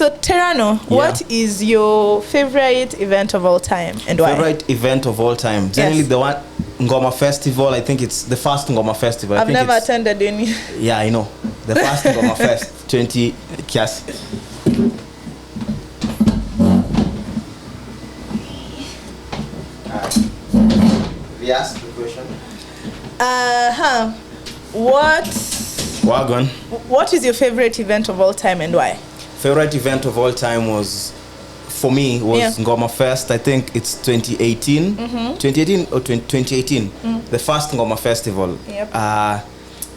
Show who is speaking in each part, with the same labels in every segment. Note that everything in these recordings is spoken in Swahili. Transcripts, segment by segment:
Speaker 1: So Terrano, what is your favorite event of all time and why?
Speaker 2: Favorite event of all time? Generally the one Ngoma Festival. I think it's the first Ngoma Festival.
Speaker 1: I've never attended any.
Speaker 2: Yeah, I know. The first Ngoma Fest 20 kiasi. We asked the question.
Speaker 1: What is your favorite event of all time and why?
Speaker 2: Favorite event of all time was, for me, Ngoma Fest. I think it's 2018. 2018 or 2018. The first Ngoma Festival.
Speaker 1: Yep.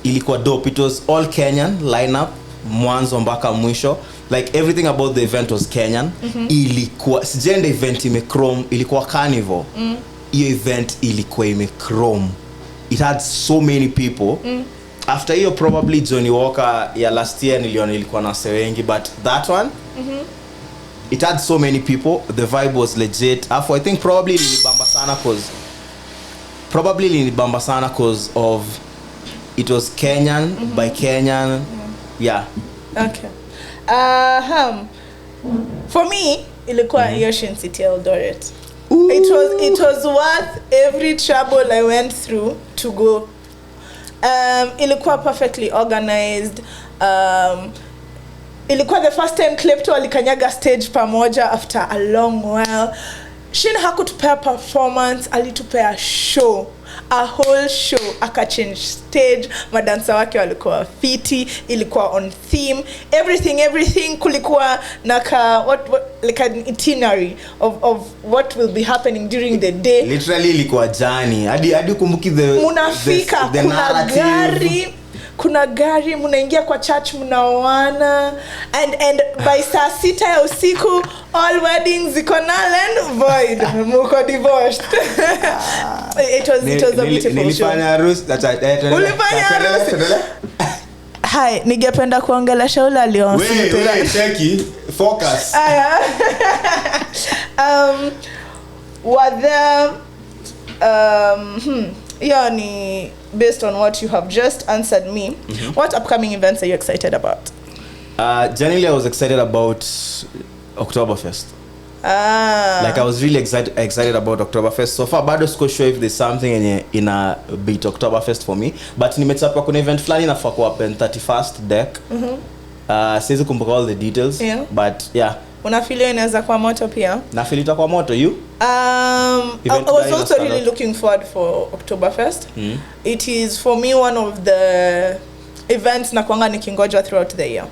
Speaker 2: Ilikuwa dope. It was all Kenyan lineup, mwanzo mpaka mwisho. Like everything about the event was Kenyan. Ilikuwa sijenda event imechrome, ilikuwa carnival. Hiyo event ilikuwa imechrome. It had so many people. After hiyo probably Johnny Walker ya last year niliona ilikuwa na wengi, but that one it had so many people. The vibe was legit. I think probably nilibamba sana cause of it was Kenyan by Kenyan. Yeah.
Speaker 1: Okay. For me ilikuwa Ocean City Eldoret. It was worth every trouble I went through to go. Ilikuwa perfectly organized. Ilikuwa the first time Klepto alikanyaga stage pamoja after a long while. Shin hakutupea performance, alitupea show, a whole show. Akachange stage, madansa wake walikuwa fiti, ilikuwa on theme, everything. Kulikuwa naka like an itinerary of what will be happening during the day.
Speaker 2: Literally ilikuwa jani. Hadi kumbuki
Speaker 1: munafika
Speaker 2: the
Speaker 1: kuna gari munaingia kwa church munaoana and by saa 6 ya usiku all weddings ziko null and void. Muko divorced. It was a beautiful show.
Speaker 2: Nilifanya harusi.
Speaker 1: Ulifanya harusi. Hai, ningependa kuongelesha ule alionsi.
Speaker 2: Wait, cheki. Focus.
Speaker 1: Were there Yani, based on what you have just answered me, what upcoming events are you excited about?
Speaker 2: Generally, I was excited about Oktoberfest. Like I was really excited about Oktoberfest. So far, bado siko sure if there's something in a beat Oktoberfest for me. But nimechapa kuna event flani na kwa open 31st deck. Siwezi kumbuka all the details.
Speaker 1: Yeah.
Speaker 2: But yeah.
Speaker 1: Unafili inaweza kwa moto pia?
Speaker 2: Nafili itakuwa moto, you?
Speaker 1: I was also really looking forward for Oktoberfest. It is for me one of the events nakuanga nikingoja throughout the year.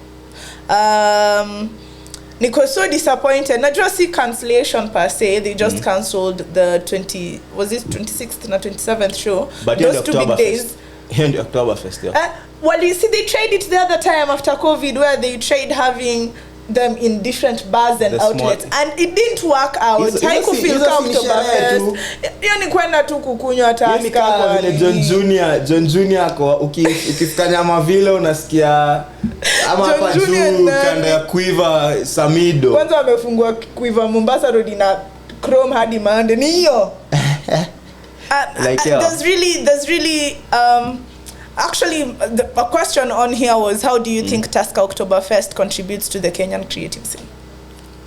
Speaker 1: Niko so disappointed. Najua si cancellation per se. They just cancelled the 26th na 27th show.
Speaker 2: But
Speaker 1: those 2 big days.
Speaker 2: In Oktoberfest, yeah.
Speaker 1: Well, you see, they tried it the other time after COVID, where they tried having them in different bars and outlets, and it didn't work out. Haikufika Oktoberfest. Hiyo ni kwenda tu kukunywa taska.
Speaker 2: Ni kama vile John Junior kwa ukifanya mavile unasikia ama hapa juu kanda ya Quiver Samido.
Speaker 1: Kwanza wamefungua Quiver Mombasa Road na Chrome hadi Mande ni hiyo. There's really actually, a question on here was, how do you think Tusker Oktoberfest contributes to the Kenyan creative scene?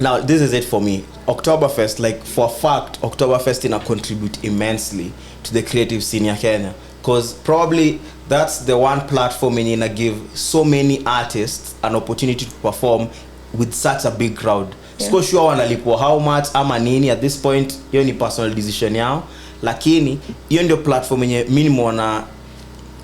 Speaker 2: Now, this is it for me. Oktoberfest, like for a fact, Oktoberfest contribute immensely to the creative scene in Kenya. Because probably that's the one platform in give so many artists an opportunity to perform with such a big crowd. Siko sure wanalipwa how much ama nini at this point, hiyo ni personal decision yao. Lakini, hiyo ndio platform yenye minimum na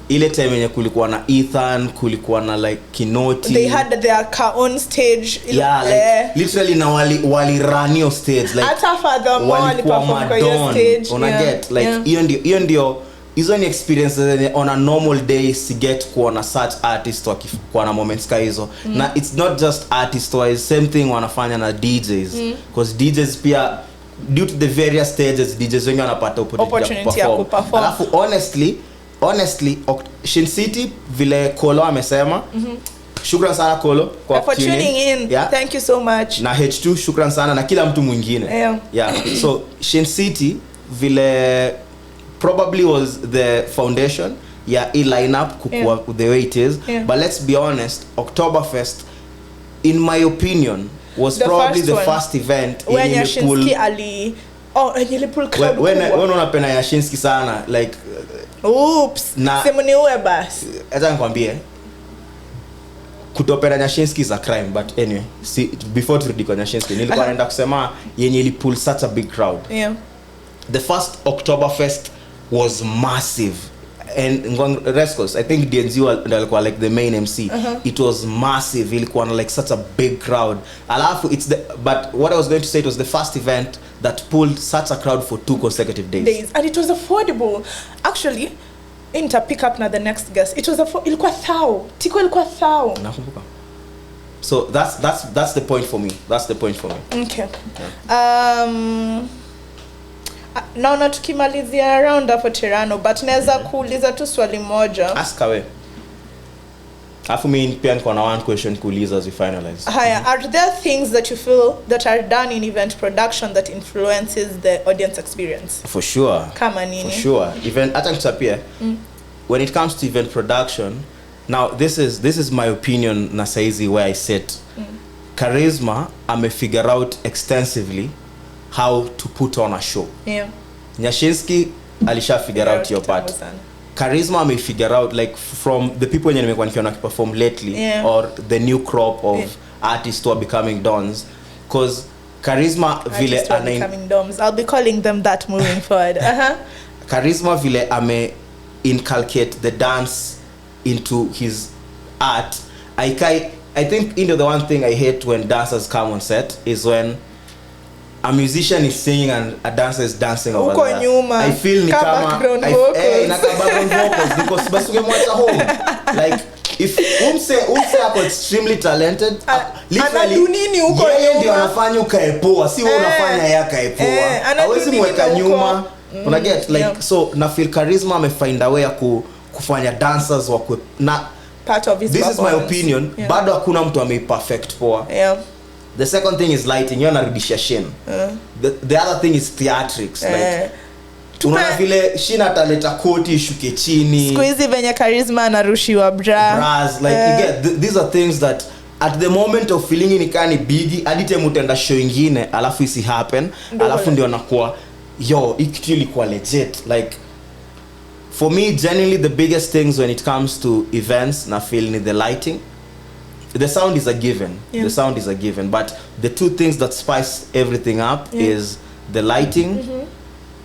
Speaker 2: ile time yenye kulikuwa na Ethan, kulikuwa na like Kinoti.
Speaker 1: They had their own stage.
Speaker 2: Yeah, like literally na wali run your stage. Like
Speaker 1: hata furthermore waliperform kwa your stage.
Speaker 2: Get like hiyo ndio hizo ni experiences on a normal day si get kuona such artists wakikuwa na moments ka hizo. Na it's not just artists wise, same thing wanafanya na DJs. Because DJs pia due to the various stages, DJs wengi wanapata opportunity ya kuperform. Alafu honestly Shin City vile Kolo amesema, shukran sana Kolo
Speaker 1: for tuning in. Yeah. Thank you so much.
Speaker 2: Na H2 shukran sana na kila mtu mwingine. Yeah. So Shin City vile probably was the foundation lineup kukua the way it is. But let's be honest, Oktoberfest in my opinion was
Speaker 1: The
Speaker 2: probably
Speaker 1: first
Speaker 2: the
Speaker 1: one.
Speaker 2: first event
Speaker 1: When
Speaker 2: yenye
Speaker 1: Yashinsky ali yenye ilipull crowd
Speaker 2: when
Speaker 1: kubwa.
Speaker 2: unapenda Yashinsky sana like
Speaker 1: Oops.
Speaker 2: Na-
Speaker 1: Simuniue basi.
Speaker 2: acha nikwambie kutopenda Nyashinsky is a crime, but anyway, see, before turudi kwa Nyashinsky nilikuwa naenda kusema yenye ilipull such a big crowd.
Speaker 1: Yeah.
Speaker 2: The first Oktoberfest was massive, and Ngong Rescos, I think DNZ alikuwa like the main MC. It was massive, ilikuwa na like such a big crowd. Alafu but what I was going to say, it was the first event that pulled such a crowd for 2 consecutive days.
Speaker 1: And it was affordable. Actually, inter pick up na the next guest. It was ilikuwa thao. Tiko ilikuwa thao.
Speaker 2: Nakumbuka. So that's the point for me. That's the point for me.
Speaker 1: Okay. Naona tukimalizia round hapo Tirano, but naweza kuuliza tu swali moja.
Speaker 2: Ask away. Alafu mimi pia niko na one question kuuliza as we finalize.
Speaker 1: Haya, are there things that you feel that are done in event production that influences the audience experience?
Speaker 2: For sure.
Speaker 1: Kama nini?
Speaker 2: For sure. Even hata nikusapia. When it comes to event production, now this is my opinion na saizi where I sit. Charisma figure out extensively how to put on a show.
Speaker 1: Yeah.
Speaker 2: Nyashinsky alisha figure out your part. Charisma figure out like from the people yenye nimekuwa nikiona perform lately,
Speaker 1: yeah,
Speaker 2: or the new crop of artists who are becoming dons, cause Charisma vile
Speaker 1: becoming doms. I'll be calling them that moving forward.
Speaker 2: Charisma vile inculcate the dance into his art. I think the one thing I hate when dancers come on set is when a musician is singing and a dancer is dancing over
Speaker 1: uko
Speaker 2: there.
Speaker 1: Nyuma.
Speaker 2: I feel ni kama
Speaker 1: background vocals.
Speaker 2: background vocals because basi ungemwacha home. Like if umse hapo extremely talented, literally
Speaker 1: nini uko
Speaker 2: yeye
Speaker 1: nyuma.
Speaker 2: ndio anafanya ukae poa, si wewe unafanya yeye akae poa. Hawezi mweka nyuma. Una get like, yeah. So na feel Charisma find a way ya kufanya dancers wakwe na
Speaker 1: part of his
Speaker 2: this is my opinion,
Speaker 1: yeah.
Speaker 2: Bado hakuna mtu perfect poa.
Speaker 1: Yeah.
Speaker 2: The second thing is lighting. You're narudisha Shin. The other thing is theatrics. Like unaona vile Shin ataleta koti shuke chini.
Speaker 1: Squeezy venye Charisma anarushiwa
Speaker 2: bras. Like you get these are things that at the moment of feeling ni kani bigi adite mutenda show ingine alafu isi happen alafu ndio anakuwa yo ikitu ilikuwa legit. Like for me genuinely the biggest things when it comes to events na feel ni the lighting. The sound is a given. Yeah. The sound is a given, but the two things that spice everything up is the lighting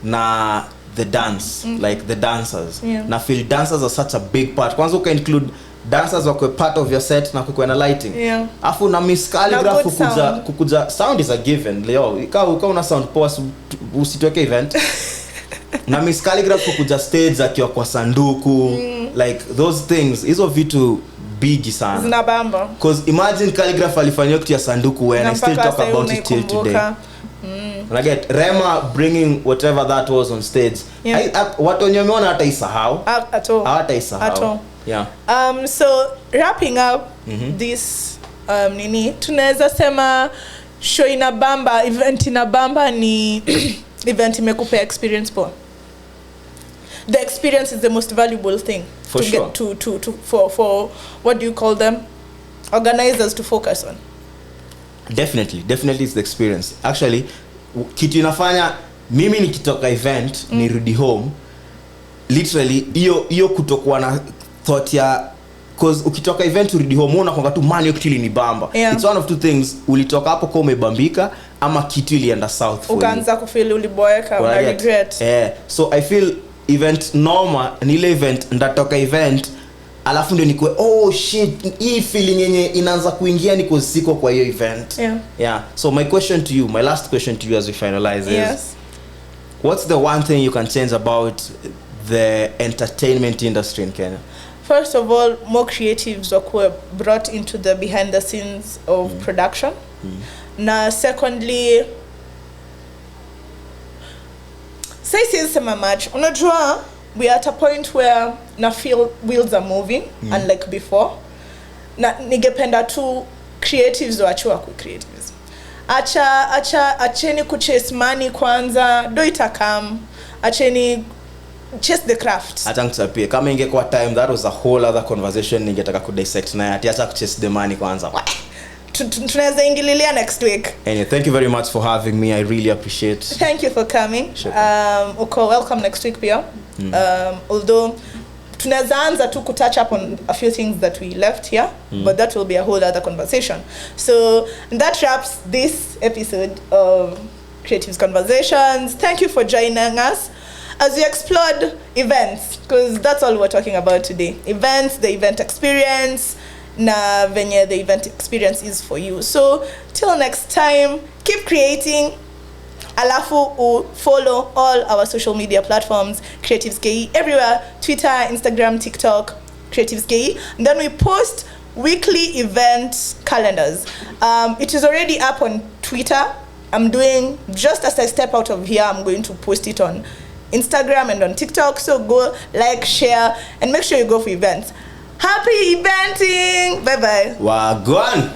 Speaker 2: na the dance, like the dancers.
Speaker 1: Yeah.
Speaker 2: Na feel dancers are such a big part. Kwanza uka include dancers wako part of your set na kukuwa na lighting.
Speaker 1: Yeah.
Speaker 2: Afu na Miss Calligraph kukuja sound is a given. Leo uka una sound poa usitoke event. Na Miss Calligraph kukuja stage akiwa kwa sanduku, like those things, hizo vitu big sana.
Speaker 1: Zinabamba.
Speaker 2: Because imagine Calligraph alifanywa kitu ya sanduku when I still talk about it till today. And I get Rema bringing whatever that was on stage. Yeah. Watu wenye wameona hata isahau. Hata isahau. Yeah.
Speaker 1: So wrapping up this nini tunaweza sema show inabamba, event inabamba ni event imekupa experience poa. The experience is the most valuable thing
Speaker 2: for
Speaker 1: to
Speaker 2: sure.
Speaker 1: Get for what do you call them, organizers to focus on.
Speaker 2: Definitely it's the experience. Actually kitu inafanya mimi nikitoka event nirudi home literally hiyo kutokuwa na thought ya, cause ukitoka event urudi home unakwanga tu man kitu ni bamba.
Speaker 1: Yeah.
Speaker 2: It's one of two things, ulitoka hapo kwa umebambika ama kitu ilienda south for
Speaker 1: ukaanza kufeel uliboeka una regret.
Speaker 2: So I feel event normal ni ile event ndatoka event alafu ndio nikwe oh shit hii feeling yenye inaanza kuingia niko siko kwa hiyo event. Yeah. So my last question to you as we finalize is what's the one thing you can change about the entertainment industry in Kenya?
Speaker 1: First of all, more creatives were brought into the behind the scenes of production. Na secondly, say sema much. Unajua, we are at a point where na feel wheels are moving unlike before. Na ningependa tu creatives waachwa ku creatives. Acheni kuchase money kwanza, do it come. Acheni chase the craft.
Speaker 2: Acha nikusapie kama ingekuwa time that was a whole other conversation ningetaka ku dissect na ati acha kuchase the money kwanza.
Speaker 1: tunaweza ingililia next week.
Speaker 2: Anyway, thank you very much for having me. I really appreciate.
Speaker 1: Thank you for coming.
Speaker 2: Sure.
Speaker 1: Uko welcome next week pia. Although tunaweza anza tu touch up on a few things that we left here, but that will be a whole other conversation. So that wraps this episode of Creatives Conversations. Thank you for joining us as we explored events, because that's all we're talking about today. Events, the event experience, na venye the event experience is for you. So till next time, keep creating. Alafu follow all our social media platforms, Creatives KE, everywhere, Twitter, Instagram, TikTok, Creatives KE. And then we post weekly event calendars. It is already up on Twitter. I'm doing, just as I step out of here, I'm going to post it on Instagram and on TikTok. So go like, share, and make sure you go for events. Happy eventing! Bye-bye.
Speaker 2: Wagwan!